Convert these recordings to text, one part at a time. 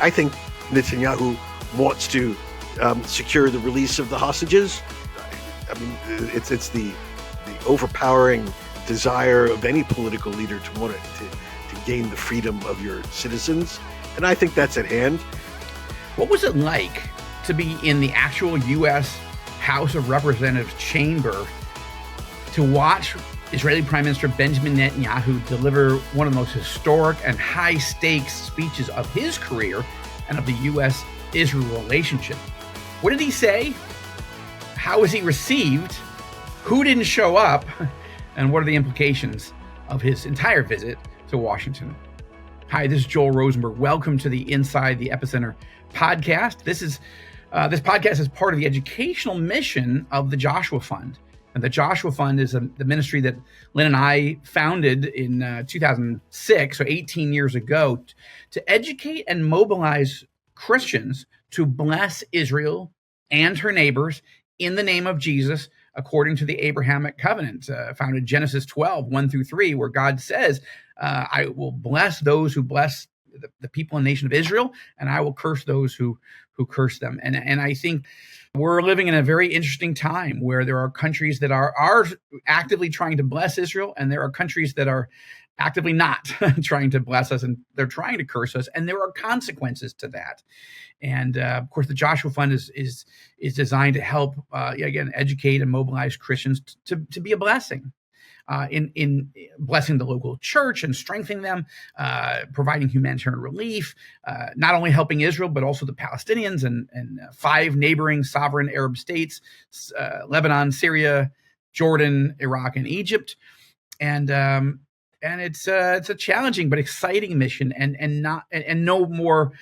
I think Netanyahu wants to secure the release of the hostages. I mean, it's the overpowering desire of any political leader to want to gain the freedom of your citizens, and I think that's at hand. What was it like to be in the actual U.S. House of Representatives chamber to watch Israeli Prime Minister Benjamin Netanyahu deliver one of the most historic and high-stakes speeches of his career and of the U.S.-Israel relationship? What did he say? How was he received? Who didn't show up? And what are the implications of his entire visit to Washington? Hi, this is Joel Rosenberg. Welcome to the Inside the Epicenter podcast. This podcast is part of the educational mission of the Joshua Fund. And the Joshua Fund is the ministry that Lynn and I founded in 2006, so 18 years ago, to educate and mobilize Christians to bless Israel and her neighbors in the name of Jesus, according to the Abrahamic covenant, found in Genesis 12, 1-3, where God says, I will bless those who bless the people and nation of Israel, and I will curse those who curse them. And I think we're living in a very interesting time where there are countries that are actively trying to bless Israel, and there are countries that are actively not trying to bless us, and they're trying to curse us, and there are consequences to that. And of course, the Joshua Fund is designed to help, again, educate and mobilize Christians to be a blessing. In blessing the local church and strengthening them, providing humanitarian relief, not only helping Israel, but also the Palestinians and 5 neighboring sovereign Arab states, Lebanon, Syria, Jordan, Iraq, and Egypt. And it's a challenging but exciting mission, and no more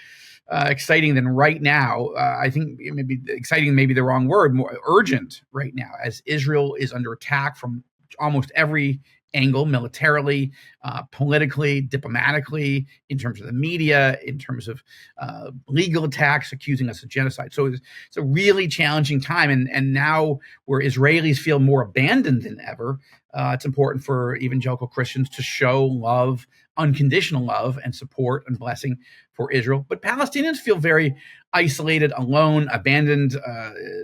exciting than right now. I think maybe exciting may be the wrong word, more urgent right now, as Israel is under attack from almost every angle, militarily, politically, diplomatically, in terms of the media, in terms of legal attacks accusing us of genocide. So it's a really challenging time. And now where Israelis feel more abandoned than ever, it's important for evangelical Christians to show love, unconditional love and support and blessing for Israel. But Palestinians feel very isolated, alone, abandoned.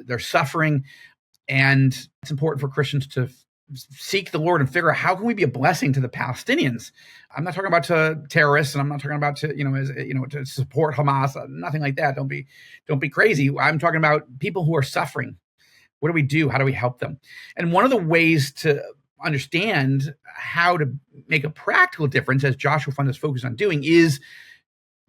They're suffering. And it's important for Christians to seek the Lord and figure out how can we be a blessing to the Palestinians. I'm not talking about to terrorists, and I'm not talking about to support Hamas, nothing like that. Don't be crazy. I'm talking about people who are suffering. What do we do? How do we help them? And one of the ways to understand how to make a practical difference, as Joshua Fund is focused on doing, is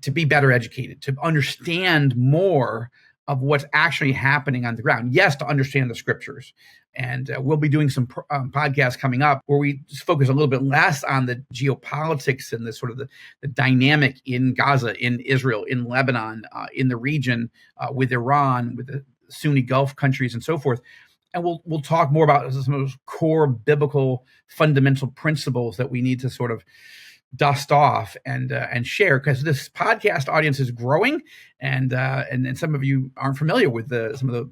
to be better educated, to understand more of what's actually happening on the ground. Yes, to understand the scriptures. And we'll be doing some podcasts coming up where we focus a little bit less on the geopolitics and the sort of the dynamic in Gaza, in Israel, in Lebanon, in the region, with Iran, with the Sunni Gulf countries and so forth. And we'll talk more about some of those core biblical fundamental principles that we need to sort of dust off and share, because this podcast audience is growing, and some of you aren't familiar with some of the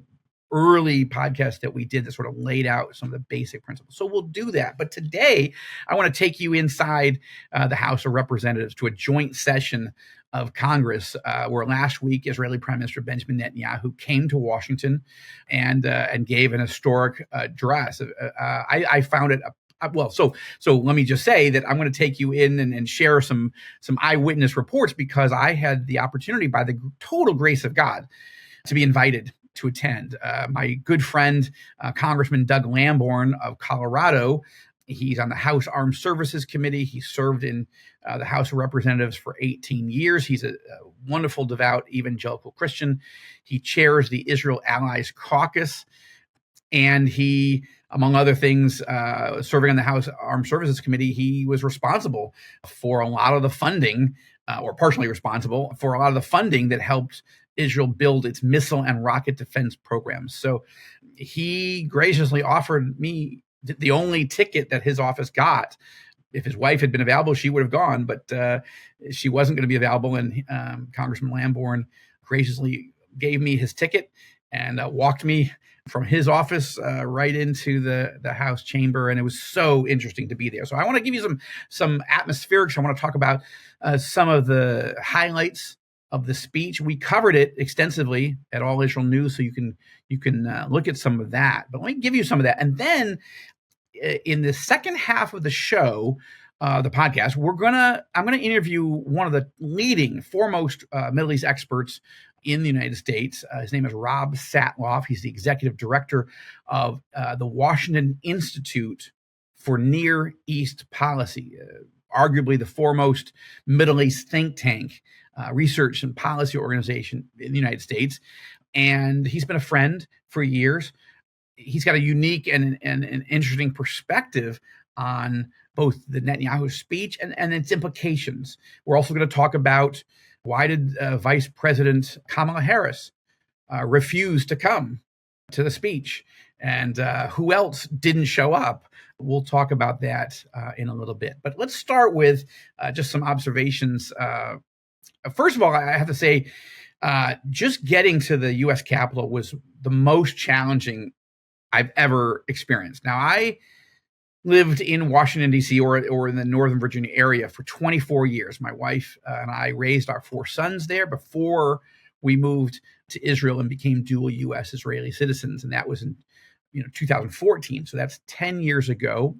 early podcasts that we did that sort of laid out some of the basic principles. So we'll do that. But today, I want to take you inside the House of Representatives to a joint session of Congress, where last week Israeli Prime Minister Benjamin Netanyahu came to Washington and gave an historic address. I found it so let me just say that I'm going to take you in and share some eyewitness reports, because I had the opportunity, by the total grace of God, to be invited to attend. My good friend, Congressman Doug Lamborn of Colorado, he's on the House Armed Services Committee. He served in the House of Representatives for 18 years. He's a wonderful, devout evangelical Christian. He chairs the Israel Allies Caucus, and he, among other things, serving on the House Armed Services Committee, he was responsible for a lot of the funding, or partially responsible for a lot of the funding that helped Israel build its missile and rocket defense programs. So he graciously offered me the only ticket that his office got. If his wife had been available, she would have gone, but she wasn't going to be available. And Congressman Lamborn graciously gave me his ticket and walked me from his office right into the House chamber. And it was so interesting to be there. So I want to give you some atmospherics. I want to talk about some of the highlights of the speech. We covered it extensively at All Israel News, so you can look at some of that. But let me give you some of that, and then in the second half of the show, the podcast, I'm gonna interview one of the leading, foremost Middle East experts in the United States. His name is Rob Satloff. He's the executive director of the Washington Institute for Near East Policy, arguably the foremost Middle East think tank, research and policy organization in the United States. And he's been a friend for years. He's got a unique and an interesting perspective on both the Netanyahu speech and its implications. We're also going to talk about why did Vice President Kamala Harris refuse to come to the speech, and who else didn't show up. We'll talk about that in a little bit. But let's start with just some observations. First of all, I have to say, just getting to the U.S. Capitol was the most challenging I've ever experienced. Now, I lived in Washington, D.C. or in the Northern Virginia area for 24 years. My wife and I raised our 4 sons there before we moved to Israel and became dual U.S. Israeli citizens. And that was in 2014. So that's 10 years ago.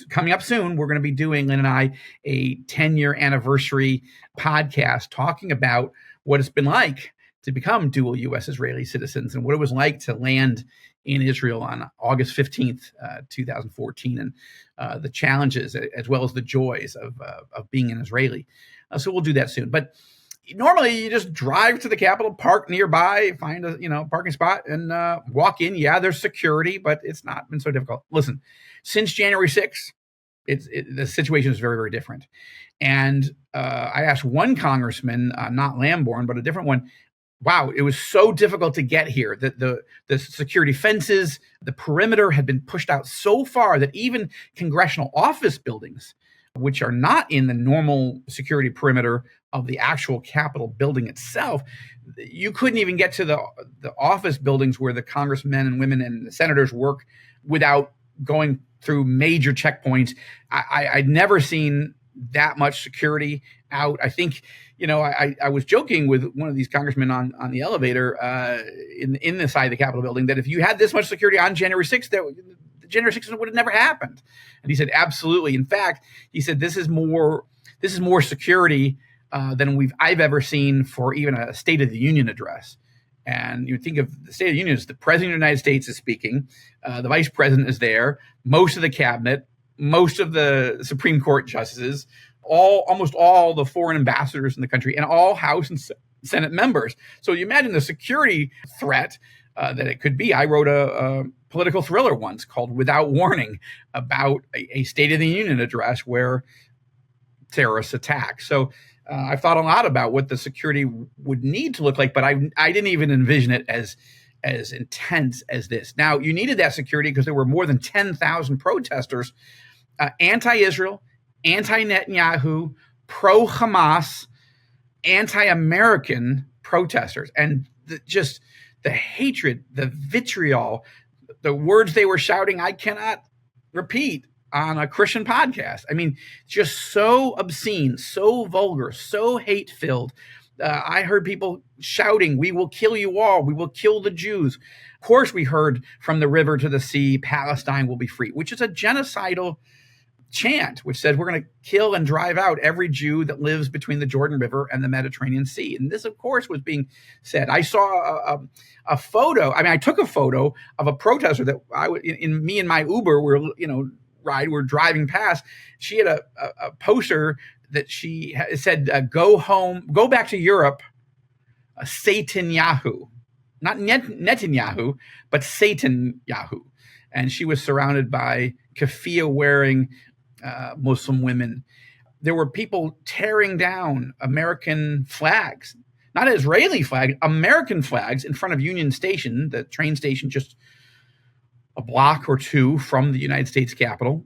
Coming up soon, we're going to be doing, Lynn and I, a 10-year anniversary podcast talking about what it's been like to become dual U.S. Israeli citizens and what it was like to land in Israel on August 15th, 2014, and the challenges as well as the joys of being an Israeli. So we'll do that soon. But normally you just drive to the Capitol, park nearby, find a parking spot, and walk in. Yeah, there's security, but it's not been so difficult. Listen, since January 6th, the situation is very, very different. And I asked one congressman, not Lamborn, but a different one, wow, it was so difficult to get here. The security fences, the perimeter had been pushed out so far that even congressional office buildings, which are not in the normal security perimeter of the actual Capitol building itself, you couldn't even get to the office buildings where the congressmen and women and the senators work without going through major checkpoints. I'd never seen that much security out. I think, I was joking with one of these congressmen on the elevator in the side of the Capitol building that if you had this much security on January 6th, January 6th would have never happened. And he said, absolutely. In fact, he said, this is more security than I've ever seen for even a State of the Union address. And you would think of the State of the Union as the President of the United States is speaking, the Vice President is there, most of the cabinet, most of the Supreme Court justices, almost all the foreign ambassadors in the country, and all House and Senate members. So you imagine the security threat that it could be. I wrote a political thriller once called Without Warning about a State of the Union address where terrorists attack. So I've thought a lot about what the security would need to look like, but I didn't even envision it as intense as this. Now, you needed that security because there were more than 10,000 protesters, anti-Israel, anti-Netanyahu, pro-Hamas, anti-American protesters. And just the hatred, the vitriol, the words they were shouting, I cannot repeat on a Christian podcast. I mean, just so obscene, so vulgar, so hate-filled. I heard people shouting, we will kill you all. We will kill the Jews. Of course, we heard from the river to the sea, Palestine will be free, which is a genocidal chant, which says we're going to kill and drive out every Jew that lives between the Jordan River and the Mediterranean Sea. And this, of course, was being said. I saw a photo. I mean, I took a photo of a protester that me and my Uber were, we're driving past. She had a poster that she said, go home, go back to Europe, Satanyahu. Not Netanyahu, but Satanyahu. And she was surrounded by keffiyeh-wearing Muslim women. There were people tearing down American flags, not Israeli flag, American flags in front of Union Station, the train station just a block or two from the United States Capitol.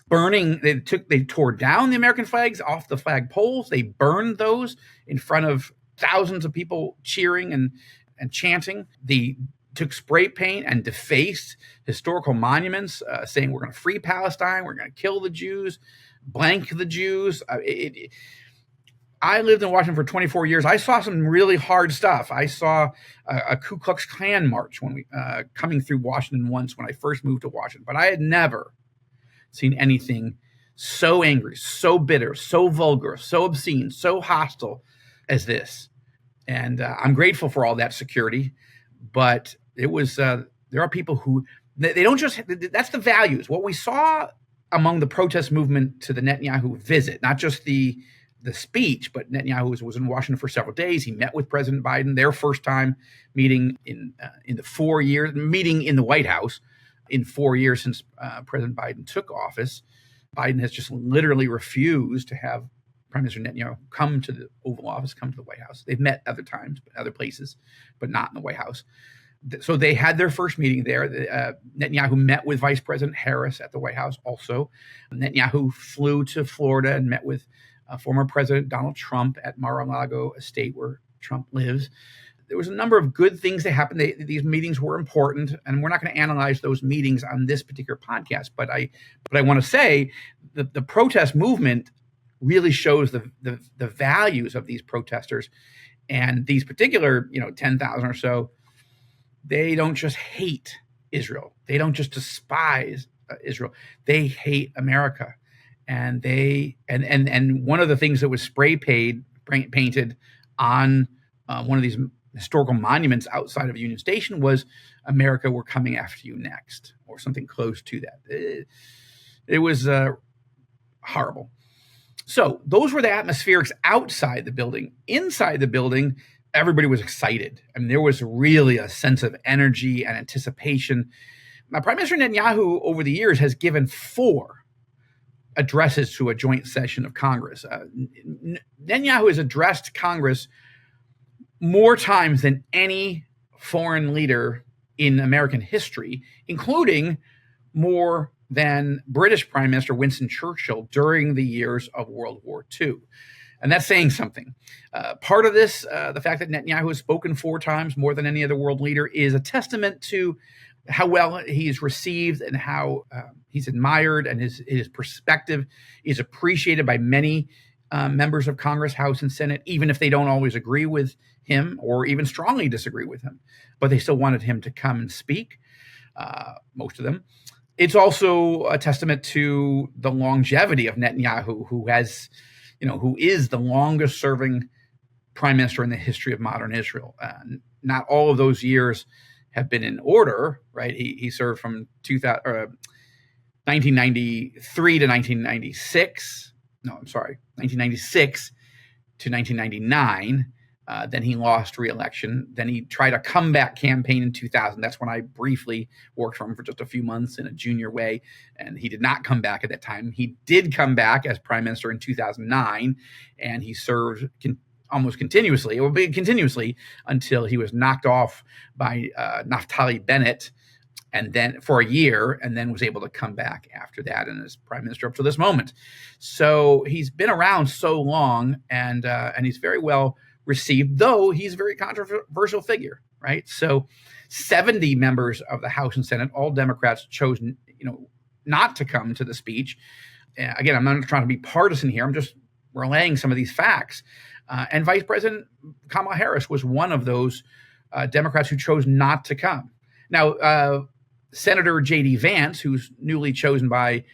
Burning, they tore down the American flags off the flag poles. They burned those in front of thousands of people cheering and chanting. They took spray paint and defaced historical monuments, saying we're going to free Palestine, we're going to kill the Jews, blank the Jews. I lived in Washington for 24 years. I saw some really hard stuff. I saw a Ku Klux Klan march when we coming through Washington once when I first moved to Washington, but I had never seen anything so angry, so bitter, so vulgar, so obscene, so hostile as this. And I'm grateful for all that security, but it was there are people who they don't just that's the values. What we saw among the protest movement to the Netanyahu visit, not just the speech, but Netanyahu was in Washington for several days. He met with President Biden, their first time meeting in the 4 years, meeting in the White House in 4 years since President Biden took office. Biden has just literally refused to have Prime Minister Netanyahu come to the Oval Office, come to the White House. They've met other times, other places, but not in the White House. So they had their first meeting there. Netanyahu met with Vice President Harris at the White House also. Netanyahu flew to Florida and met with former President Donald Trump at Mar-a-Lago estate where Trump lives. There was a number of good things that happened. These meetings were important, and we're not going to analyze those meetings on this particular podcast. But I want to say that the protest movement really shows the values of these protesters, and these particular 10,000 or so. They don't just hate Israel. They don't just despise Israel. They hate America. And and one of the things that was spray painted on one of these historical monuments outside of Union Station was "America, we're coming after you next," or something close to that. It was horrible. So those were the atmospherics outside the building. Inside the building, everybody was excited. I mean, there was really a sense of energy and anticipation. Now, Prime Minister Netanyahu over the years has given 4 addresses to a joint session of Congress. Netanyahu has addressed Congress more times than any foreign leader in American history, including more than British Prime Minister Winston Churchill during the years of World War II. And that's saying something. Part of this, the fact that Netanyahu has spoken 4 times more than any other world leader, is a testament to how well he's received and how he's admired, and his perspective is appreciated by many members of Congress, House and Senate, even if they don't always agree with him or even strongly disagree with him. But they still wanted him to come and speak, most of them. It's also a testament to the longevity of Netanyahu, who is the longest serving prime minister in the history of modern Israel. Not all of those years have been in order, right? He served from 1993 to 1996. No, I'm sorry, 1996 to 1999. Then he lost re-election. Then he tried a comeback campaign in 2000. That's when I briefly worked for him for just a few months in a junior way, and he did not come back at that time. He did come back as prime minister in 2009, and he served almost continuously. It will be continuously until he was knocked off by Naftali Bennett, and then for a year, and then was able to come back after that and as prime minister up to this moment. So he's been around so long, and he's very well received, though he's a very controversial figure, right? So 70 members of the House and Senate, all Democrats, chose not to come to the speech. Again, I'm not trying to be partisan here. I'm just relaying some of these facts. And Vice President Kamala Harris was one of those Democrats who chose not to come. Now, Senator J.D. Vance, who's newly chosen by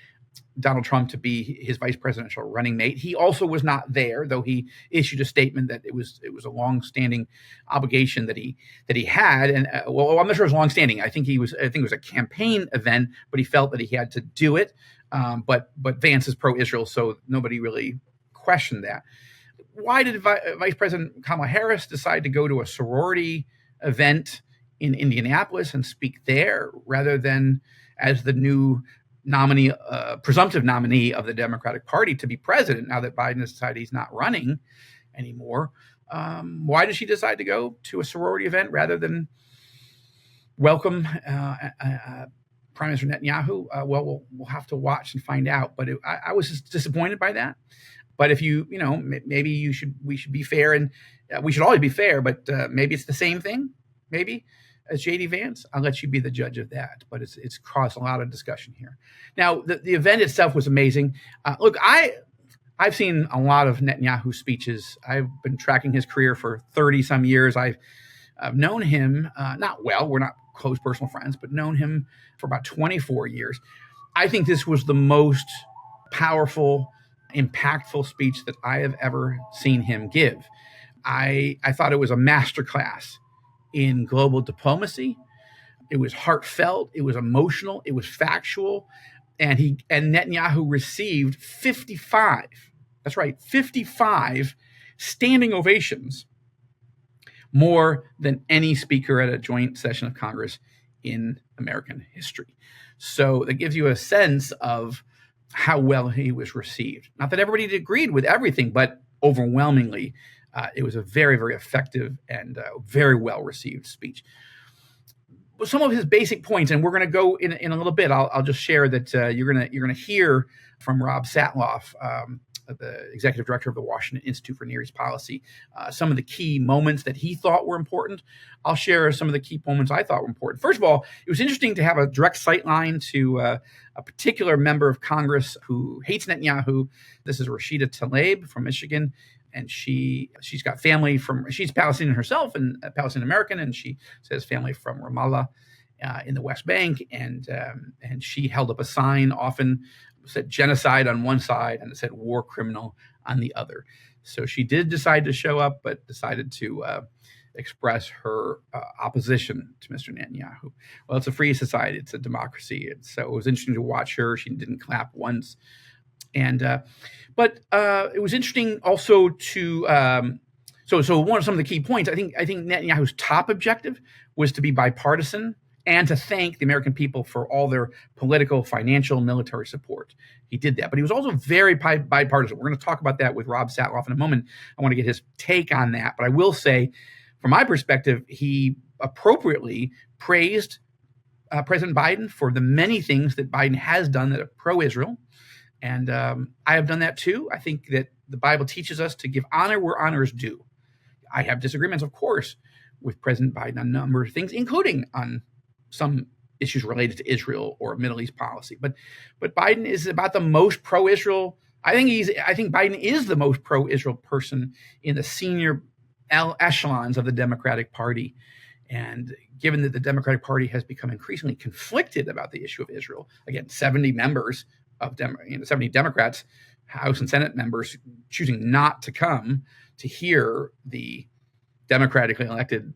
Donald Trump to be his vice presidential running mate, he also was not there, though he issued a statement that it was a long-standing obligation that he had. And well, I'm not sure it was long-standing. I think it was a campaign event, but he felt that he had to do it. But Vance is pro-Israel, so nobody really questioned that. Why did Vice President Kamala Harris decide to go to a sorority event in Indianapolis and speak there rather than as the new nominee, presumptive nominee of the Democratic Party to be president, now that Biden has decided he's not running anymore? Why did she decide to go to a sorority event rather than welcome Prime Minister Netanyahu? Well, we'll have to watch and find out. But I was just disappointed by that. But if maybe we should be fair, and we should always be fair. But maybe it's the same thing, maybe, as J.D. Vance. I'll let you be the judge of that. But it's caused a lot of discussion here. Now, the event itself was amazing. Look, I've seen a lot of Netanyahu's speeches. I've been tracking his career for 30 some years. I've known him, not well, we're not close personal friends, but known him for about 24 years. I think this was the most powerful, impactful speech that I have ever seen him give. I thought it was a masterclass in global diplomacy. It was heartfelt, it was emotional, it was factual, and Netanyahu received 55, that's right, 55 standing ovations, more than any speaker at a joint session of Congress in American history. So that gives you a sense of how well he was received. Not that everybody agreed with everything, but overwhelmingly, it was a very, very effective and very well-received speech. Some of his basic points, and we're going to go in a little bit. I'll just share that you're going to hear from Rob Satloff, the executive director of the Washington Institute for Near East Policy, some of the key moments that he thought were important. I'll share some of the key moments I thought were important. First of all, it was interesting to have a direct sight line to a particular member of Congress who hates Netanyahu. This is Rashida Tlaib from Michigan. And she's got family she's Palestinian herself and Palestinian American, and she says family from Ramallah in the West Bank. And she held up a sign, often said genocide on one side and it said war criminal on the other. So she did decide to show up, but decided to express her opposition to Mr. Netanyahu. Well, it's a free society. It's a democracy. So it was interesting to watch her. She didn't clap once. But it was interesting also to so one of some of the key points. I think Netanyahu's top objective was to be bipartisan and to thank the American people for all their political, financial, military support. He did that, but he was also very bipartisan. We're going to talk about that with Rob Satloff in a moment. I want to get his take on that, but I will say, from my perspective, he appropriately praised President Biden for the many things that Biden has done that are pro-Israel. And I have done that too. I think that the Bible teaches us to give honor where honor is due. I have disagreements, of course, with President Biden on a number of things, including on some issues related to Israel or Middle East policy. But Biden is about the most pro-Israel. I think Biden is the most pro-Israel person in the senior echelons of the Democratic Party. And given that the Democratic Party has become increasingly conflicted about the issue of Israel, again, 70 members of 70 Democrats, House and Senate members choosing not to come to hear the democratically elected,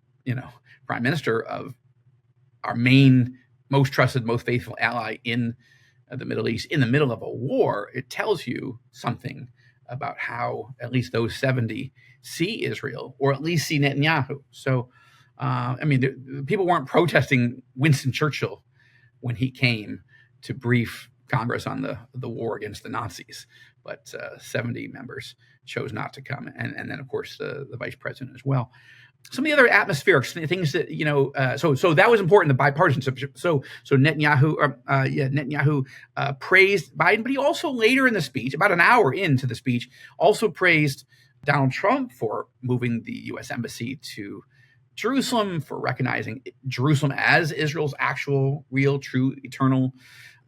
prime minister of our main, most trusted, most faithful ally in the Middle East in the middle of a war. It tells you something about how at least those 70 see Israel, or at least see Netanyahu. So, people weren't protesting Winston Churchill when he came to brief Congress on the war against the Nazis, but 70 members chose not to come, and then of course the vice president as well. Some of the other atmospheric things that so that was important, the bipartisanship. So Netanyahu praised Biden, but he also later in the speech, about an hour into the speech, also praised Donald Trump for moving the U.S. embassy to Jerusalem, for recognizing Jerusalem as Israel's actual, real, true, eternal,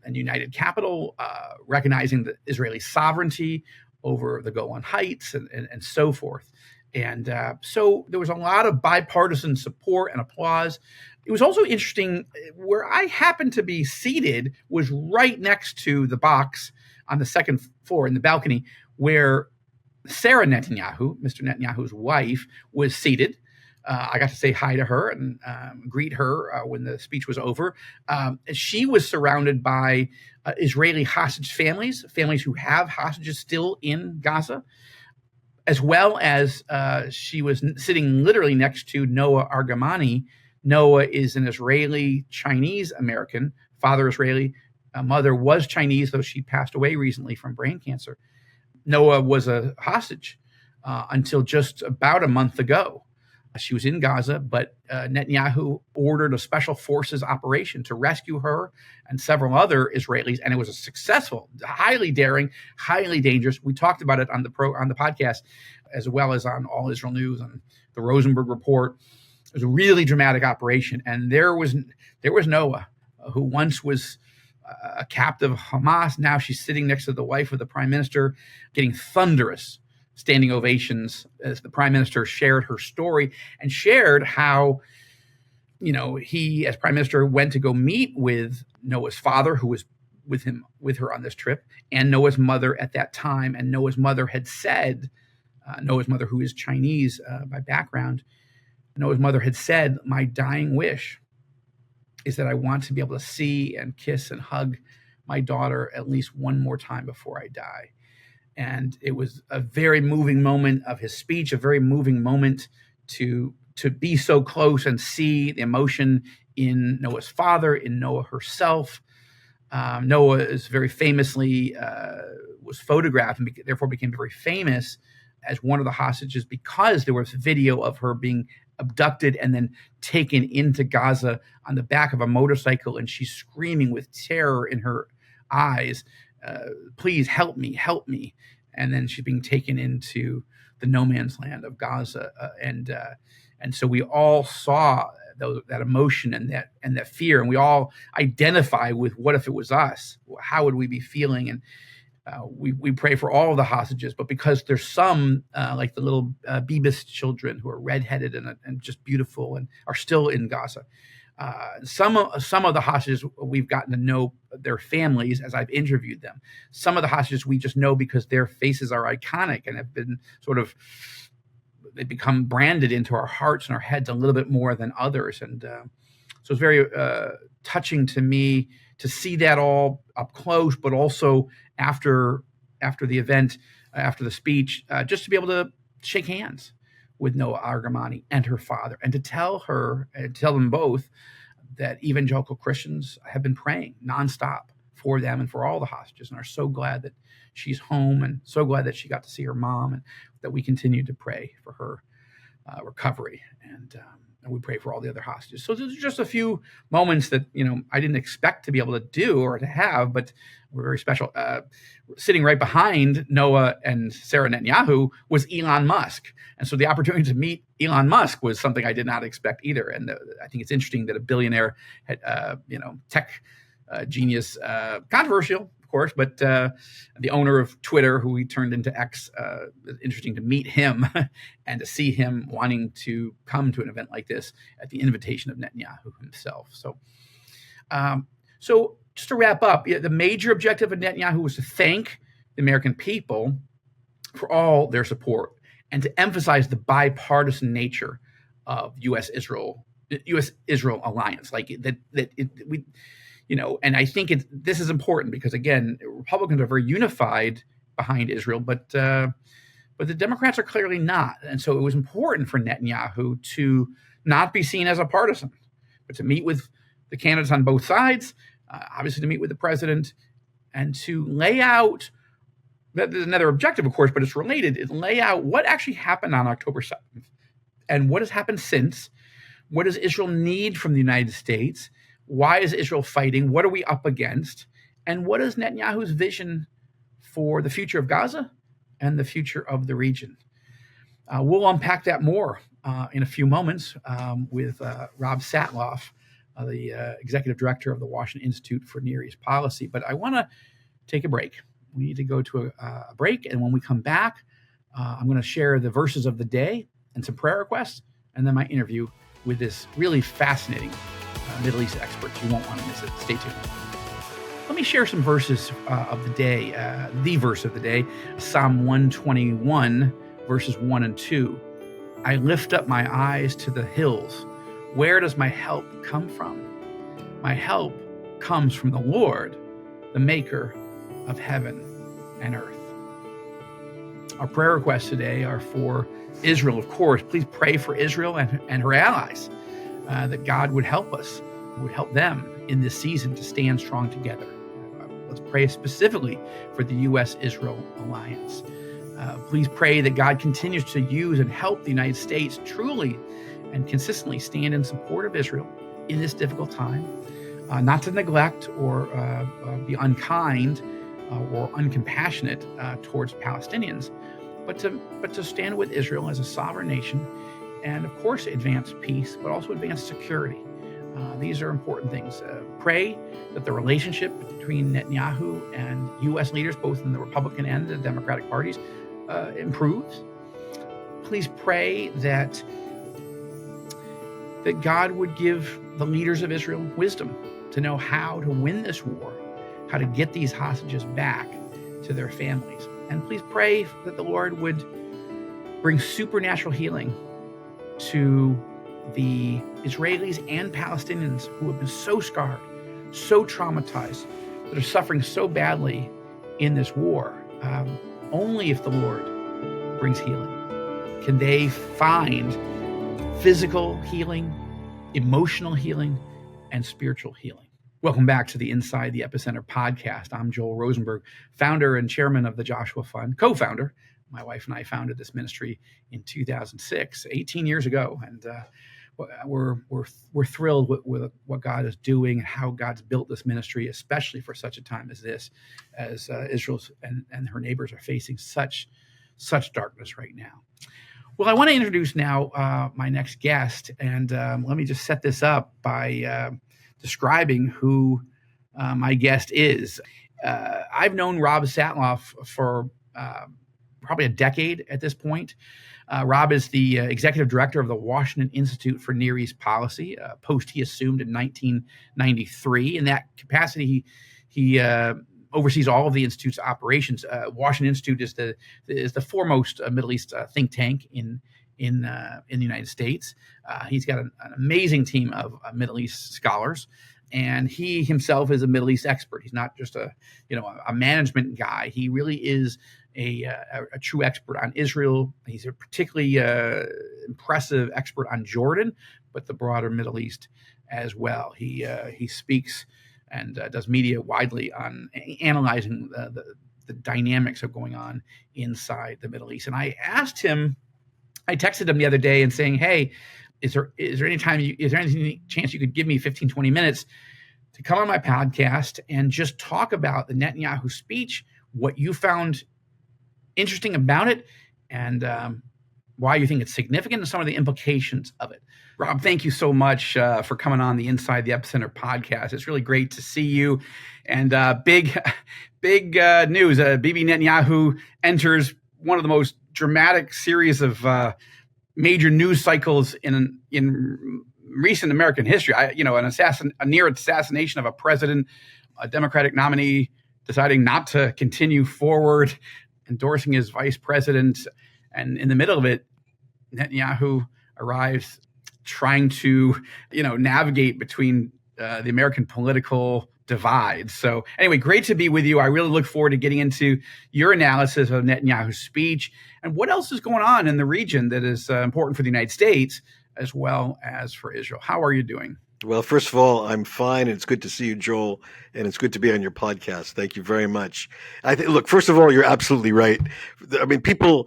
and united capital, recognizing the Israeli sovereignty over the Golan Heights and so forth. And so there was a lot of bipartisan support and applause. It was also interesting, where I happened to be seated was right next to the box on the second floor in the balcony where Sarah Netanyahu, Mr. Netanyahu's wife, was seated. I got to say hi to her and greet her when the speech was over. She was surrounded by Israeli hostage families who have hostages still in Gaza, as well as she was sitting literally next to Noah Argamani. Noah is an Israeli Chinese American, father Israeli, mother was Chinese, though she passed away recently from brain cancer. Noah was a hostage until just about a month ago. She was in Gaza, but Netanyahu ordered a special forces operation to rescue her and several other Israelis, and it was a successful, highly daring, highly dangerous. We talked about it on the podcast, as well as on All Israel News and the Rosenberg report. It was a really dramatic operation, and there was Noah, who once was a captive of Hamas. Now she's sitting next to the wife of the prime minister, getting thunderous standing ovations as the prime minister shared her story and shared how, he, as prime minister, went to go meet with Noah's father, who was with her on this trip, and Noah's mother at that time. And Noah's mother had said, Noah's mother, who is Chinese by background, Noah's mother had said, "My dying wish is that I want to be able to see and kiss and hug my daughter at least one more time before I die." And it was a very moving moment of his speech, a very moving moment to be so close and see the emotion in Noah's father, in Noah herself. Noah is very famously was photographed and therefore became very famous as one of the hostages because there was video of her being abducted and then taken into Gaza on the back of a motorcycle, and she's screaming with terror in her eyes, "Please help me, help me." And then she's being taken into the no man's land of Gaza, and so we all saw that emotion and that fear, and we all identify with, what if it was us? How would we be feeling? And we pray for all of the hostages, but because there's some like the little Bebas children who are redheaded and just beautiful and are still in Gaza. Some of the hostages we've gotten to know their families as I've interviewed them. Some of the hostages we just know because their faces are iconic and have been they become branded into our hearts and our heads a little bit more than others. And so it's very touching to me to see that all up close, but also after the event, after the speech, just to be able to shake hands with Noah Argamani and her father, and to tell them both that evangelical Christians have been praying nonstop for them and for all the hostages, and are so glad that she's home and so glad that she got to see her mom, and that we continue to pray for her recovery. And we pray for all the other hostages. So there's just a few moments that, I didn't expect to be able to do or to have, but were very special. Sitting right behind Noah and Sarah Netanyahu was Elon Musk. And so the opportunity to meet Elon Musk was something I did not expect either. And I think it's interesting that a billionaire, tech genius, controversial, of course, but the owner of Twitter, who he turned into X, interesting to meet him and to see him wanting to come to an event like this at the invitation of Netanyahu himself. So just to wrap up, the major objective of Netanyahu was to thank the American people for all their support and to emphasize the bipartisan nature of U.S.-Israel alliance, and I think this is important because, again, Republicans are very unified behind Israel, but the Democrats are clearly not. And so it was important for Netanyahu to not be seen as a partisan, but to meet with the candidates on both sides, obviously to meet with the president, and to lay out, that is another objective, of course, but it's related, lay out what actually happened on October 7th and what has happened since. What does Israel need from the United States? Why is Israel fighting? What are we up against? And what is Netanyahu's vision for the future of Gaza and the future of the region? We'll unpack that more in a few moments with Rob Satloff, the executive director of the Washington Institute for Near East Policy. But I want to take a break. We need to go to a break. And when we come back, I'm going to share the verses of the day and some prayer requests, and then my interview with this really fascinating Middle East expert. You won't want to miss it. Stay tuned. Let me share some verses of the day. The verse of the day, Psalm 121, verses 1 and 2. I lift up my eyes to the hills. Where does my help come from? My help comes from the Lord, the maker of heaven and earth. Our prayer requests today are for Israel, of course. Please pray for Israel and her allies, that God would help us, would help them in this season to stand strong together. Let's pray specifically for the U.S.-Israel alliance. Please pray that God continues to use and help the United States truly and consistently stand in support of Israel in this difficult time, not to neglect or be unkind or uncompassionate towards Palestinians, but to stand with Israel as a sovereign nation and, of course, advance peace, but also advance security These are important things. Pray that the relationship between Netanyahu and U.S. leaders, both in the Republican and the Democratic parties, improves. Please pray that God would give the leaders of Israel wisdom to know how to win this war, how to get these hostages back to their families. And please pray that the Lord would bring supernatural healing to the Israelis and Palestinians who have been so scarred, so traumatized, that are suffering so badly in this war. Only if the Lord brings healing can they find physical healing, emotional healing, and spiritual healing. Welcome back to the Inside the Epicenter podcast. I'm Joel Rosenberg, founder and chairman of the Joshua Fund, co-founder. My wife and I founded this ministry in 2006, 18 years ago, and we're thrilled with what God is doing and how God's built this ministry, especially for such a time as this, as Israel and her neighbors are facing such darkness right now. Well, I want to introduce now my next guest, and let me just set this up by describing who my guest is. I've known Rob Satloff for probably a decade at this point. Rob is the executive director of the Washington Institute for Near East Policy, a post he assumed in 1993. In that capacity, he oversees all of the Institute's operations. Washington Institute is the foremost Middle East think tank in the United States. He's got an amazing team of Middle East scholars, and he himself is a Middle East expert. He's not just a management guy. He really is a true expert on Israel. He's a particularly impressive expert on Jordan, but the broader Middle East as well. He speaks and does media widely on analyzing the dynamics of going on inside the Middle East. And I texted him the other day and saying, hey, is there any chance you could give me 15, 20 minutes to come on my podcast and just talk about the Netanyahu speech, what you found interesting about it, and why you think it's significant, and some of the implications of it. Rob, thank you so much for coming on the Inside the Epicenter podcast. It's really great to see you. And big news, Bibi Netanyahu enters one of the most dramatic series of major news cycles in recent American history. A near assassination of a president, a Democratic nominee deciding not to continue forward, endorsing his vice president, and in the middle of it, Netanyahu arrives trying to, navigate between the American political divide. So anyway, great to be with you. I really look forward to getting into your analysis of Netanyahu's speech and what else is going on in the region that is important for the United States as well as for Israel. How are you doing? Well, first of all, I'm fine, and it's good to see you, Joel, and it's good to be on your podcast. Thank you very much. Look, first of all, you're absolutely right. I mean, people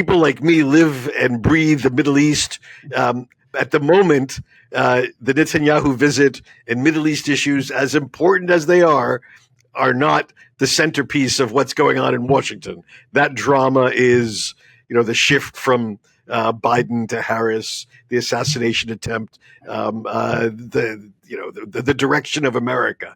like me live and breathe the Middle East. At the moment, the Netanyahu visit and Middle East issues, as important as they are not the centerpiece of what's going on in Washington. That drama is, the shift from Biden to Harris, the assassination attempt, the direction of America.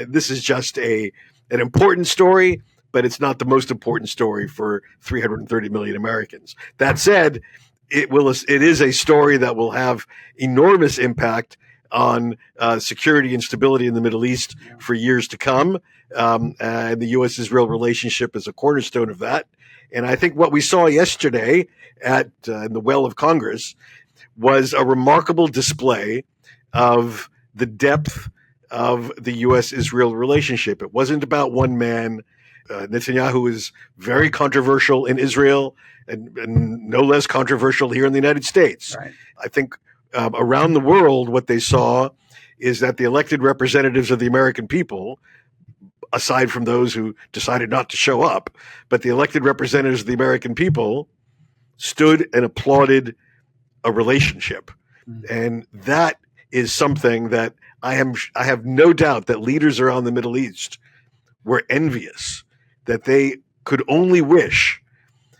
This is just an important story, but it's not the most important story for 330 million Americans. That said, it is a story that will have enormous impact on security and stability in the Middle East for years to come. And the U.S.-Israel relationship is a cornerstone of that. And I think what we saw yesterday in the well of Congress was a remarkable display of the depth of the U.S.-Israel relationship. It wasn't about one man. Netanyahu is very controversial in Israel and no less controversial here in the United States. Right. I think around the world, what they saw is that the elected representatives of the American people, aside from those who decided not to show up, but the elected representatives of the American people stood and applauded a relationship. And that is something that I have no doubt that leaders around the Middle East were envious, that they could only wish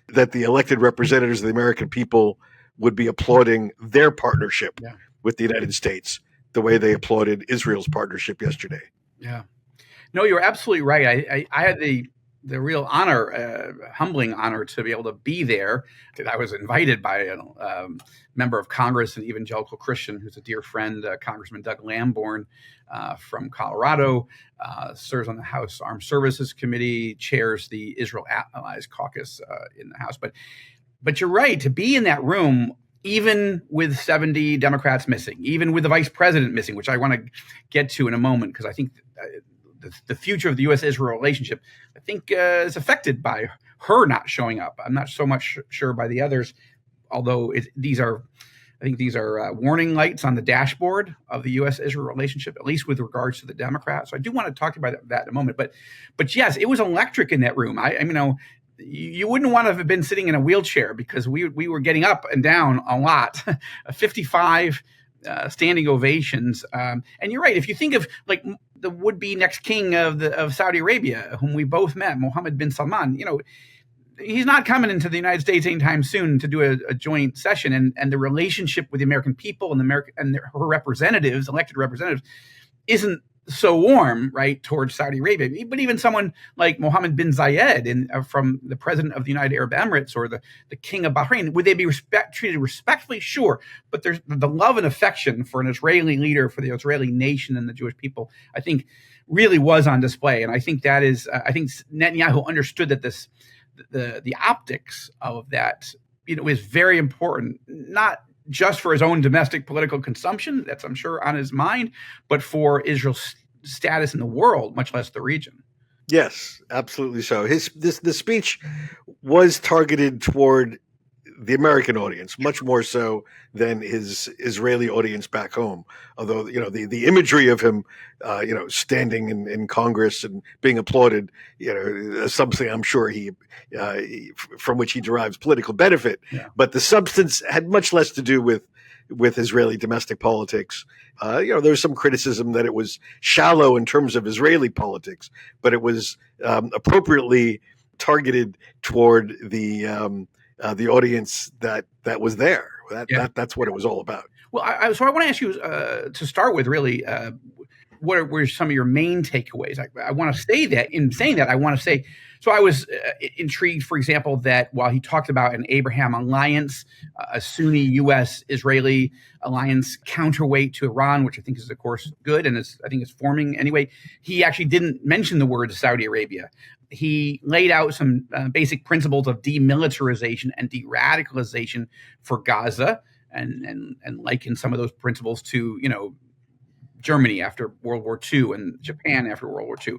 that the elected representatives of the American people would be applauding their partnership with the United States. the way they applauded Israel's partnership yesterday. Yeah. No, you're absolutely right. I had the real honor, humbling honor, to be able to be there. I was invited by a member of Congress, an evangelical Christian who's a dear friend, Congressman Doug Lamborn from Colorado, serves on the House Armed Services Committee, chairs the Israel Allies Caucus in the House. But you're right, to be in that room, even with 70 Democrats missing, even with the vice president missing, which I want to get to in a moment, because I think the future of the U.S.-Israel relationship, I think, is affected by her not showing up. I'm not so much sure by the others, although these are warning lights on the dashboard of the U.S.-Israel relationship, at least with regards to the Democrats. So I do want to talk about that in a moment. But yes, it was electric in that room. You wouldn't want to have been sitting in a wheelchair, because we were getting up and down a lot. 55 standing ovations. And you're right. If you think of like the would-be next king of Saudi Arabia, whom we both met, Mohammed bin Salman, he's not coming into the United States anytime soon to do a joint session. And the relationship with the American people and her representatives, elected representatives, isn't so warm, right, towards Saudi Arabia. But even someone like Mohammed bin Zayed, from the president of the United Arab Emirates, or the king of Bahrain, would they be treated respectfully? Sure. But there's the love and affection for an Israeli leader, for the Israeli nation and the Jewish people, I think, really was on display. And I think that is, I think Netanyahu understood that the optics of that, is very important, not just for his own domestic political consumption, that's, I'm sure, on his mind, but for Israel's status in the world, much less the region. Yes, absolutely so. The speech was targeted toward the American audience, much more so than his Israeli audience back home. Although, the imagery of him, standing in Congress and being applauded, is something I'm sure he from which he derives political benefit. Yeah. But the substance had much less to do with Israeli domestic politics. There's some criticism that it was shallow in terms of Israeli politics, but it was appropriately targeted toward the audience that was there. That's what it was all about. Well, so I want to ask you to start with, really, what were some of your main takeaways? I want to say that, in saying that, I want to say, so I was intrigued, for example, that while he talked about an Abraham alliance, a Sunni U.S.-Israeli alliance counterweight to Iran, which I think is, of course, good, and I think it's forming anyway, he actually didn't mention the word Saudi Arabia. He laid out some basic principles of demilitarization and deradicalization for Gaza, and likened some of those principles to, Germany after World War II and Japan after World War II.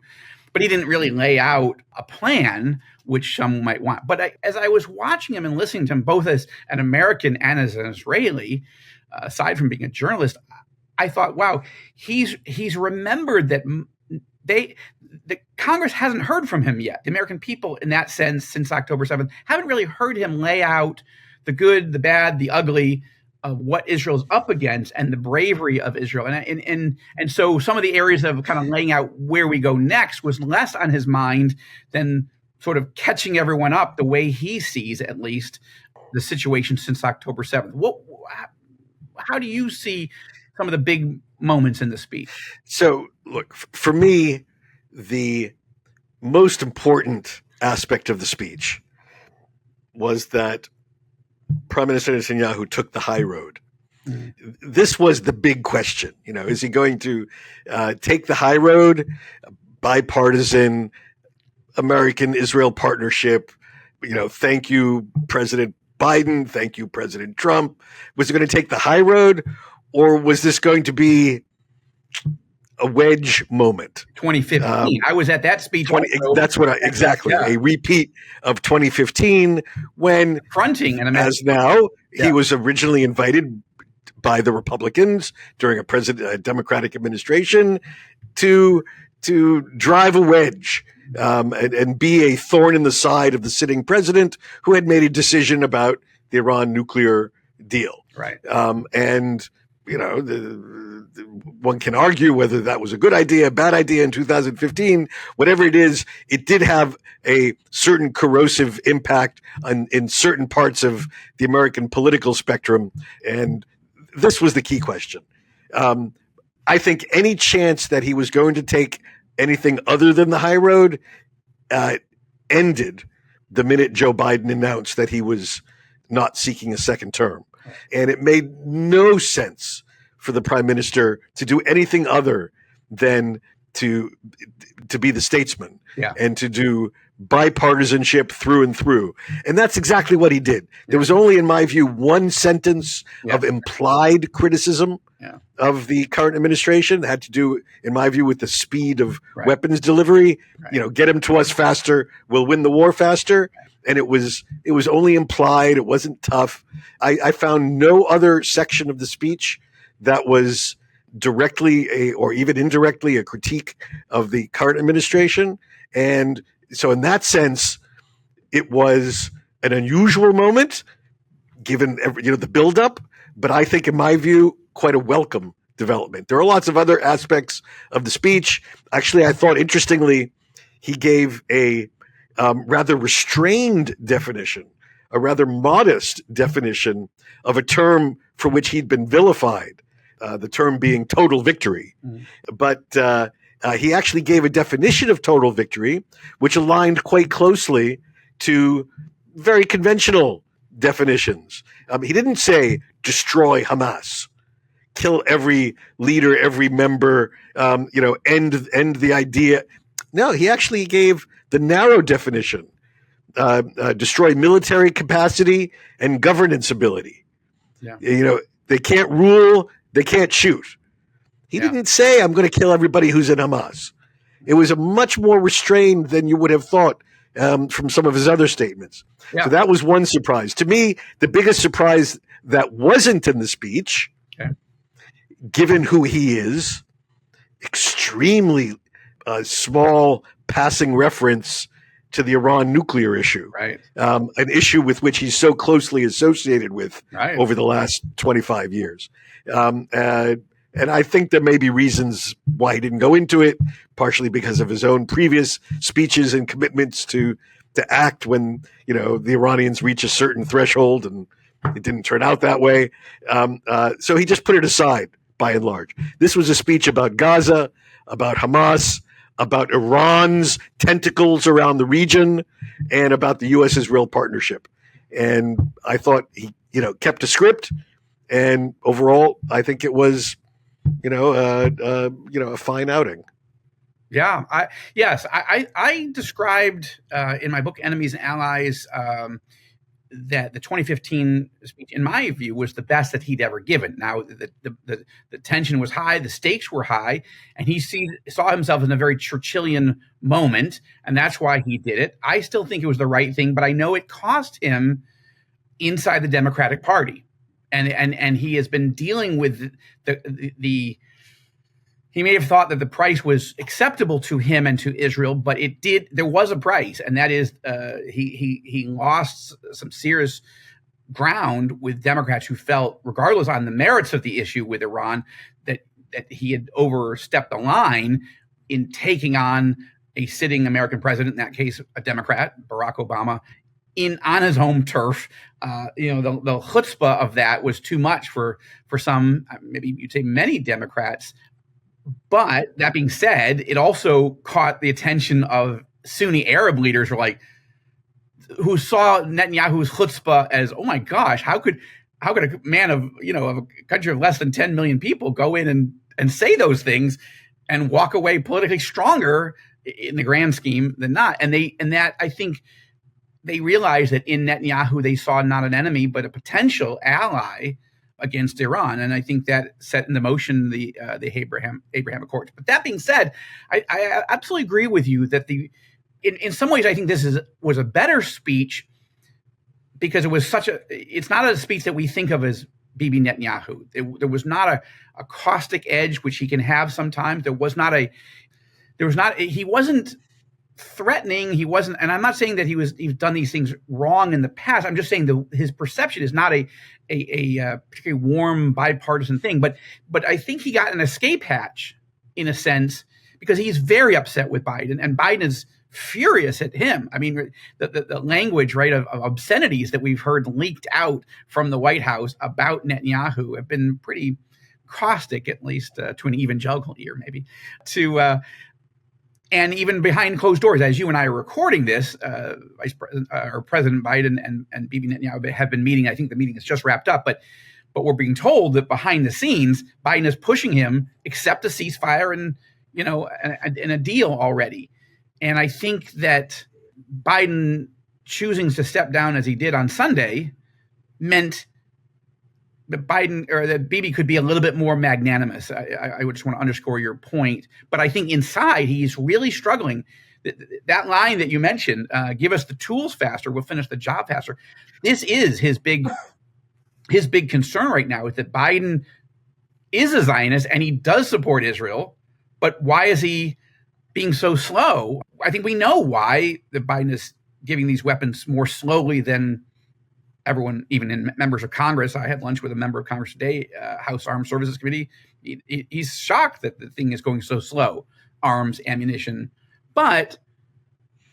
But he didn't really lay out a plan, which some might want. But as I was watching him and listening to him, both as an American and as an Israeli, aside from being a journalist, I thought, wow, he's remembered that the Congress hasn't heard from him yet. The American people, in that sense, since October 7th, haven't really heard him lay out the good, the bad, the ugly of what Israel's up against and the bravery of Israel. And so some of the areas of kind of laying out where we go next was less on his mind than sort of catching everyone up the way he sees, at least, the situation since October 7th. How do you see some of the big moments in the speech? So, look, for me, the most important aspect of the speech was that Prime Minister Netanyahu took the high road. Mm-hmm. This was the big question. Is he going to take the high road, bipartisan American-Israel partnership? Thank you, President Biden. Thank you, President Trump. Was he going to take the high road, or was this going to be a wedge moment? 2015. I was at that speech. That's what exactly. Yeah. A repeat of 2015, when fronting and as now, he was originally invited by the Republicans during a Democratic administration to drive a wedge and be a thorn in the side of the sitting president, who had made a decision about the Iran nuclear deal. Right. One can argue whether that was a good idea, a bad idea in 2015. Whatever it is, it did have a certain corrosive impact in certain parts of the American political spectrum. And this was the key question. I think any chance that he was going to take anything other than the high road ended the minute Joe Biden announced that he was not seeking a second term. And it made no sense for the prime minister to do anything other than to be the statesman and to do bipartisanship through and through. And that's exactly what he did. There was only, in my view, one sentence of implied criticism of the current administration that had to do, in my view, with the speed of weapons delivery. Get them to us faster, we'll win the war faster. And it was only implied. It wasn't tough. I found no other section of the speech that was directly or even indirectly a critique of the current administration. And so in that sense, it was an unusual moment given the buildup, but I think in my view, quite a welcome development. There are lots of other aspects of the speech. Actually, I thought interestingly, he gave a rather restrained definition, a rather modest definition of a term for which he'd been vilified, the term being total victory. But he actually gave a definition of total victory, which aligned quite closely to very conventional definitions. He didn't say destroy Hamas, kill every leader, every member, end the idea. No, he actually gave the narrow definition, destroy military capacity and governance ability. They can't rule, they can't shoot. He didn't say, I'm going to kill everybody who's in Hamas. It was a much more restrained than you would have thought from some of his other statements. So that was one surprise. To me, the biggest surprise that wasn't in the speech, given who he is, extremely small passing reference to the Iran nuclear issue, an issue with which he's so closely associated with over the last 25 years. And I think there may be reasons why he didn't go into it, partially because of his own previous speeches and commitments to act when, the Iranians reach a certain threshold, and it didn't turn out that way. So he just put it aside, by and large. This was a speech about Gaza, about Hamas, about Iran's tentacles around the region, and about the U.S.-Israel partnership. And I thought he, kept a script. And overall, I think it was, a fine outing. Yeah. I described in my book, Enemies and Allies, that the 2015 speech, in my view, was the best that he'd ever given. Now, the tension was high, the stakes were high, and he saw himself in a very Churchillian moment, and that's why he did it. I still think it was the right thing, but I know it cost him inside the Democratic Party. And he has been dealing with the he may have thought that the price was acceptable to him and to Israel, but there was a price, and that is he lost some serious ground with Democrats who felt, regardless on the merits of the issue with Iran, that he had overstepped the line in taking on a sitting American president, in that case a Democrat, Barack Obama, on his home turf. The chutzpah of that was too much for some, maybe you'd say many Democrats. But that being said, it also caught the attention of Sunni Arab leaders who saw Netanyahu's chutzpah as, oh my gosh, how could a man of a country of less than 10 million people go in and say those things and walk away politically stronger in the grand scheme than not? And that I think they realized that in Netanyahu they saw not an enemy but a potential ally against Iran, and I think that set into motion the Abraham Accords. But that being said, I absolutely agree with you that in some ways I think this was a better speech because it's not a speech that we think of as Bibi Netanyahu. There was not a caustic edge which he can have sometimes. He wasn't threatening. He wasn't, and I'm not saying that he's done these things wrong in the past. I'm just saying his perception is not a particularly warm bipartisan thing. But I think he got an escape hatch in a sense because he's very upset with Biden, and Biden is furious at him. I mean, the language, right, of obscenities that we've heard leaked out from the White House about Netanyahu have been pretty caustic, at least to an evangelical ear, maybe, to and even behind closed doors, as you and I are recording this, President Biden and Bibi Netanyahu have been meeting. I think the meeting is just wrapped up, but we're being told that behind the scenes, Biden is pushing him accept a ceasefire and a deal already. And I think that Biden choosing to step down as he did on Sunday meant that that Bibi could be a little bit more magnanimous. I would just want to underscore your point. But I think inside he's really struggling. That line that you mentioned, give us the tools faster, we'll finish the job faster. This is his big concern right now, is that Biden is a Zionist and he does support Israel. But why is he being so slow? I think we know why that Biden is giving these weapons more slowly than everyone, even in members of Congress. I had lunch with a member of Congress today, House Armed Services Committee. He's shocked that the thing is going so slow, arms, ammunition. But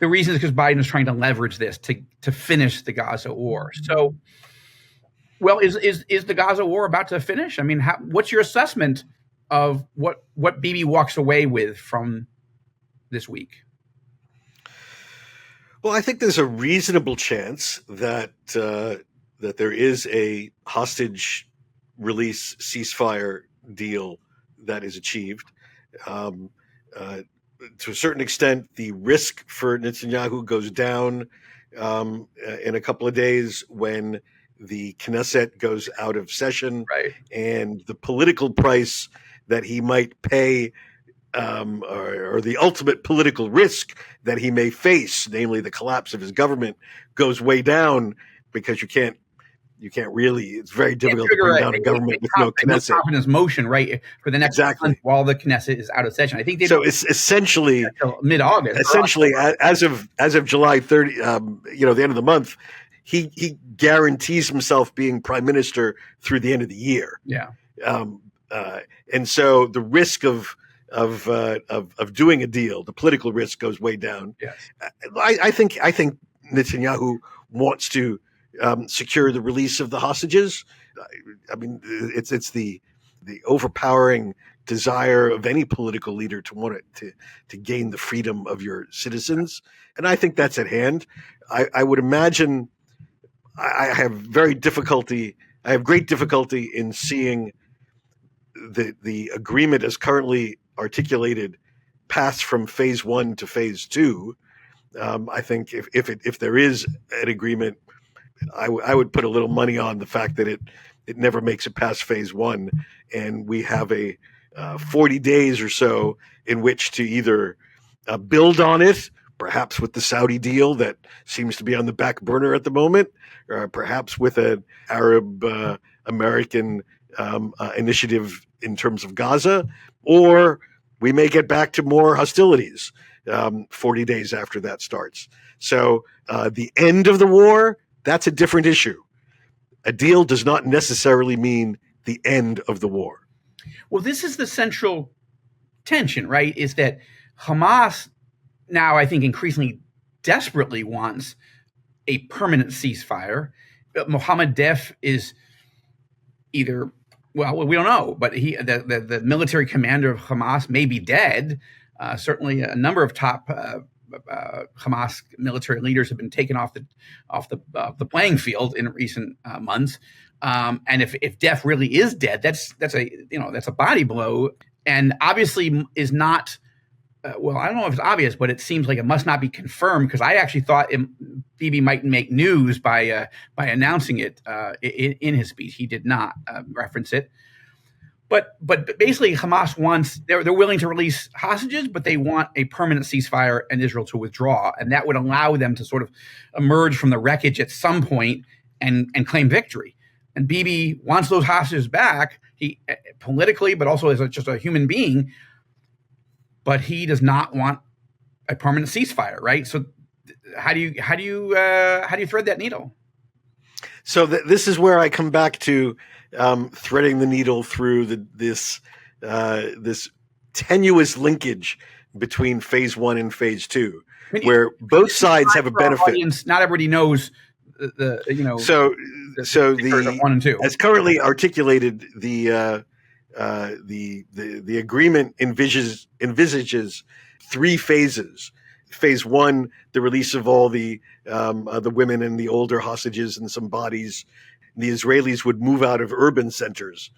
the reason is because Biden is trying to leverage this to finish the Gaza war. So, well, is the Gaza war about to finish? I mean, what's your assessment of what Bibi walks away with from this week? Well, I think there's a reasonable chance that there is a hostage release ceasefire deal that is achieved. To a certain extent, the risk for Netanyahu goes down in a couple of days when the Knesset goes out of session, right? And the political price that he might pay, or the ultimate political risk that he may face, namely the collapse of his government, goes way down, because you can't really, it's very difficult to bring down a government with no Knesset. Confidence motion, right, for the next month while the Knesset is out of session. I think it's essentially mid-August. Essentially, as of July 30, the end of the month, he guarantees himself being prime minister through the end of the year. Yeah. And so the risk of doing a deal, the political risk goes way down. Yes. I think Netanyahu wants to secure the release of the hostages. I mean, it's the overpowering desire of any political leader to want to gain the freedom of your citizens, and I think that's at hand. I would imagine I have great difficulty in seeing the agreement as currently articulated pass from phase one to phase two. I think if there is an agreement, I would put a little money on the fact that it never makes it past phase one, and we have a 40 days or so in which to either build on it, perhaps with the Saudi deal that seems to be on the back burner at the moment, or perhaps with an Arab American initiative in terms of Gaza, or we may get back to more hostilities 40 days after that starts. So the end of the war, that's a different issue. A deal does not necessarily mean the end of the war. Well, this is the central tension, right? Is that Hamas now, I think, increasingly desperately wants a permanent ceasefire. Mohammed Deif is either, well, we don't know, but the military commander of Hamas may be dead. Certainly, a number of top Hamas military leaders have been taken off the playing field in recent months. And if Deif really is dead, that's a body blow, and obviously is not. Well, I don't know if it's obvious, but it seems like it must not be confirmed, because I actually thought Bibi might make news by announcing it in his speech. He did not reference it. But basically, Hamas wants, they're willing to release hostages, but they want a permanent ceasefire and Israel to withdraw. And that would allow them to sort of emerge from the wreckage at some point and claim victory. And Bibi wants those hostages back, he politically, but also as just a human being. But he does not want a permanent ceasefire, right? So how do you thread that needle? So this is where I come back to threading the needle through this tenuous linkage between phase one and phase two, where both sides have a benefit. Audience, not everybody knows the So the 1 and 2, as currently articulated, the the agreement envisages three phases. Phase one, the release of all the women and the older hostages and some bodies. The Israelis would move out of urban centers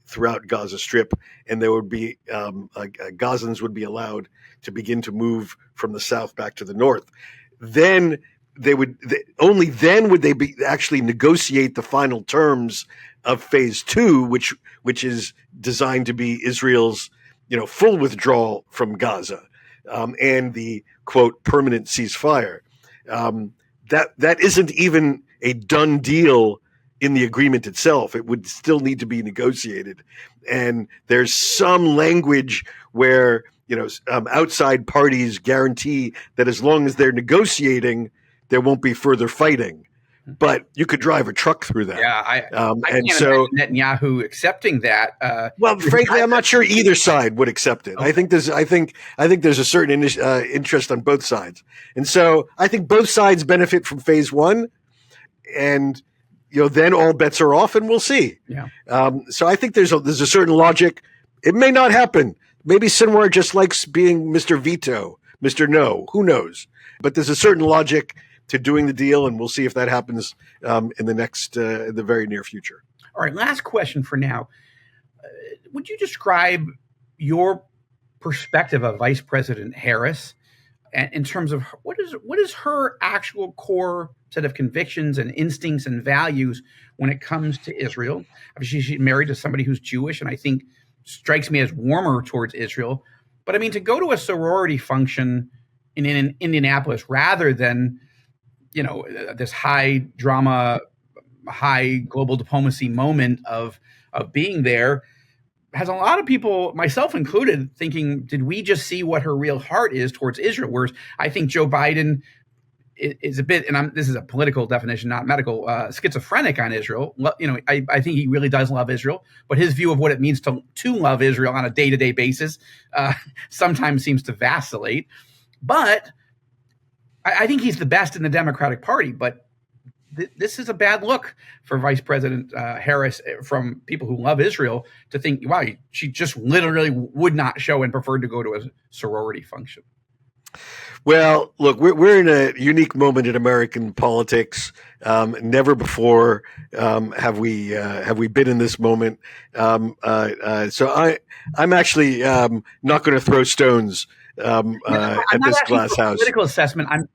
throughout Gaza Strip, and there would be Gazans would be allowed to begin to move from the south back to the north. Then only then would they be actually negotiate the final terms of phase two, which is designed to be Israel's full withdrawal from Gaza, and the quote permanent ceasefire. That isn't even a done deal in the agreement itself. It would still need to be negotiated, and there's some language where outside parties guarantee that as long as they're negotiating, there won't be further fighting. But you could drive a truck through that. Yeah, I can't imagine Netanyahu accepting that. Well, frankly, I'm not sure either side would accept it. Okay. I think there's a certain interest on both sides, and so I think both sides benefit from phase one, and then all bets are off, and we'll see. Yeah. So I think there's a certain logic. It may not happen. Maybe Sinwar just likes being Mr. Veto, Mr. No. Who knows? But there's a certain logic to doing the deal, and we'll see if that happens in the very near future. All right, last question for now. Would you describe your perspective of Vice President Harris in terms of what is her actual core set of convictions and instincts and values when it comes to Israel? Obviously, she's married to somebody who's Jewish, and I think strikes me as warmer towards Israel. But I mean, to go to a sorority function in Indianapolis rather than this high drama, high global diplomacy moment of being there has a lot of people, myself included, thinking, did we just see what her real heart is towards Israel? Whereas I think Joe Biden is a bit, and this is a political definition, not medical, schizophrenic on Israel. I think he really does love Israel, but his view of what it means to love Israel on a day-to-day basis sometimes seems to vacillate. But I think he's the best in the Democratic Party, but this is a bad look for Vice President Harris from people who love Israel to think, wow, she just literally would not show and preferred to go to a sorority function. Well, look, we're in a unique moment in American politics. Never before have we been in this moment. So I'm actually not going to throw stones at this glass house. Political assessment. I'm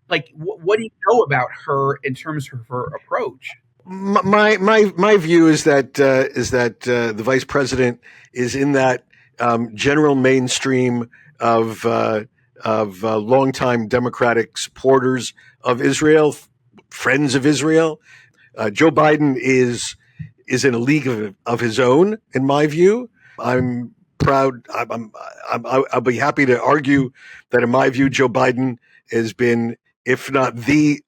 like, what do you know about her in terms of her approach? My view is that the vice president is in that general mainstream of longtime Democratic supporters of Israel, friends of Israel. Joe Biden is in a league of his own, in my view. I'm proud. I'll be happy to argue that, in my view, Joe Biden has been, if not the,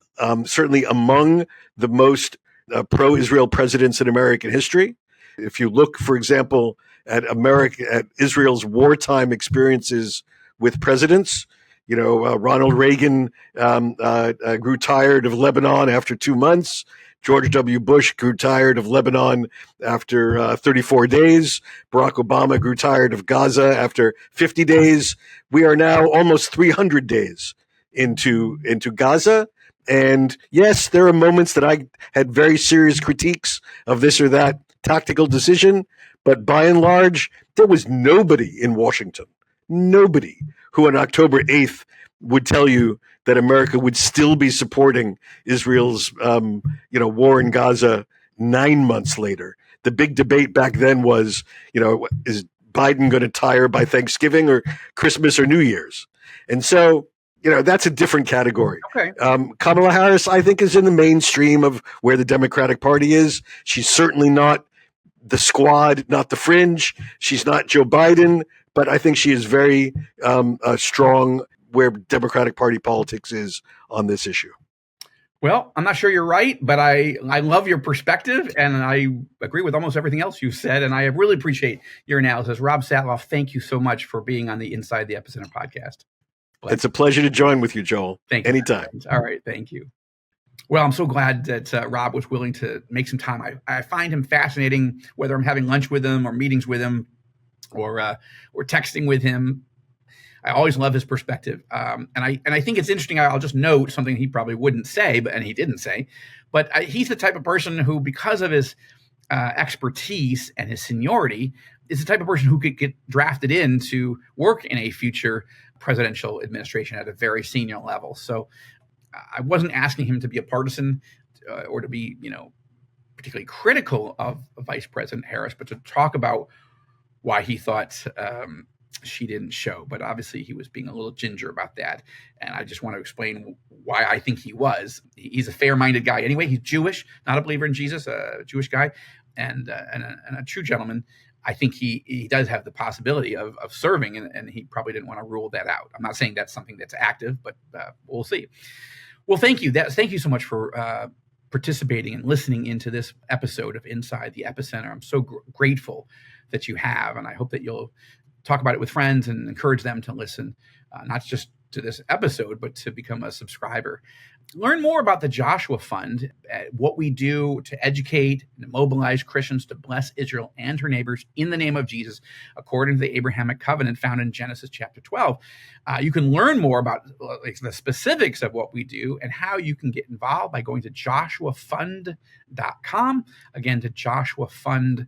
certainly among the most pro-Israel presidents in American history. If you look, for example, at Israel's wartime experiences with presidents, Ronald Reagan grew tired of Lebanon after 2 months. George W. Bush grew tired of Lebanon after 34 days. Barack Obama grew tired of Gaza after 50 days. We are now almost 300 days into Gaza. And yes, there are moments that I had very serious critiques of this or that tactical decision. But by and large, there was nobody in Washington, nobody who on October 8th would tell you that America would still be supporting Israel's war in Gaza 9 months later. The big debate back then was, is Biden going to tire by Thanksgiving or Christmas or New Year's? And so, that's a different category. Okay. Kamala Harris, I think, is in the mainstream of where the Democratic Party is. She's certainly not the squad, not the fringe. She's not Joe Biden, but I think she is very strong where Democratic Party politics is on this issue. Well, I'm not sure you're right, but I love your perspective, and I agree with almost everything else you said, and I really appreciate your analysis. Rob Satloff, thank you so much for being on the Inside the Epicenter podcast. It's a pleasure to join with you, Joel. Thank you. Anytime. All right. Thank you. Well, I'm so glad that Rob was willing to make some time. I find him fascinating, whether I'm having lunch with him or meetings with him or texting with him. I always love his perspective. And I think it's interesting. I'll just note something he probably wouldn't say, and he didn't say, but he's the type of person who, because of his expertise and his seniority, is the type of person who could get drafted in to work in a future presidential administration at a very senior level. So I wasn't asking him to be a partisan or to be, particularly critical of Vice President Harris, but to talk about why he thought she didn't show. But obviously he was being a little ginger about that. And I just want to explain why I think he was. He's a fair-minded guy anyway. He's Jewish, not a believer in Jesus, a Jewish guy, and a true gentleman. I think he does have the possibility of serving, and he probably didn't want to rule that out. I'm not saying that's something that's active, but we'll see. Well, thank you. Thank you so much for participating and listening into this episode of Inside the Epicenter. I'm so grateful that you have, and I hope that you'll talk about it with friends and encourage them to listen, not just to this episode, but to become a subscriber. Learn more about the Joshua Fund, what we do to educate and mobilize Christians to bless Israel and her neighbors in the name of Jesus, according to the Abrahamic covenant found in Genesis chapter 12. You can learn more about the specifics of what we do and how you can get involved by going to joshuafund.com. Again, to joshuafund.com.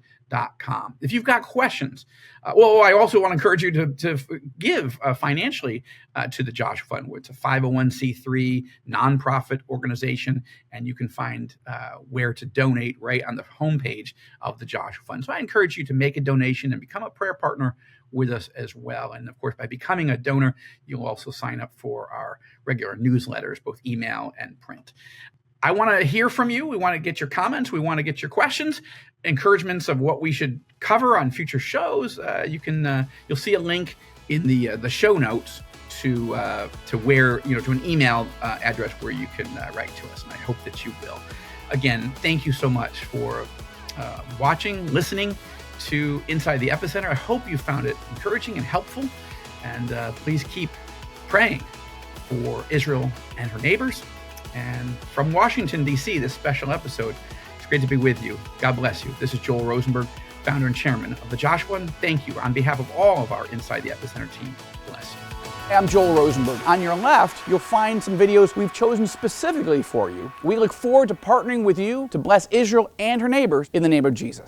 If you've got questions, I also want to encourage you to give financially to the Joshua Fund. It's a 501c3 nonprofit organization, and you can find where to donate right on the homepage of the Joshua Fund. So I encourage you to make a donation and become a prayer partner with us as well. And of course, by becoming a donor, you'll also sign up for our regular newsletters, both email and print. I want to hear from you. We want to get your comments. We want to get your questions, encouragements of what we should cover on future shows. You'll see a link in the show notes to where, to an email address where you can write to us. And I hope that you will. Again, thank you so much for watching, listening to Inside the Epicenter. I hope you found it encouraging and helpful. And please keep praying for Israel and her neighbors. And from Washington, D.C., this special episode, it's great to be with you. God bless you. This is Joel Rosenberg, founder and chairman of the Joshua Fund. Thank you. On behalf of all of our Inside the Epicenter team, bless you. I'm Joel Rosenberg. On your left, you'll find some videos we've chosen specifically for you. We look forward to partnering with you to bless Israel and her neighbors in the name of Jesus.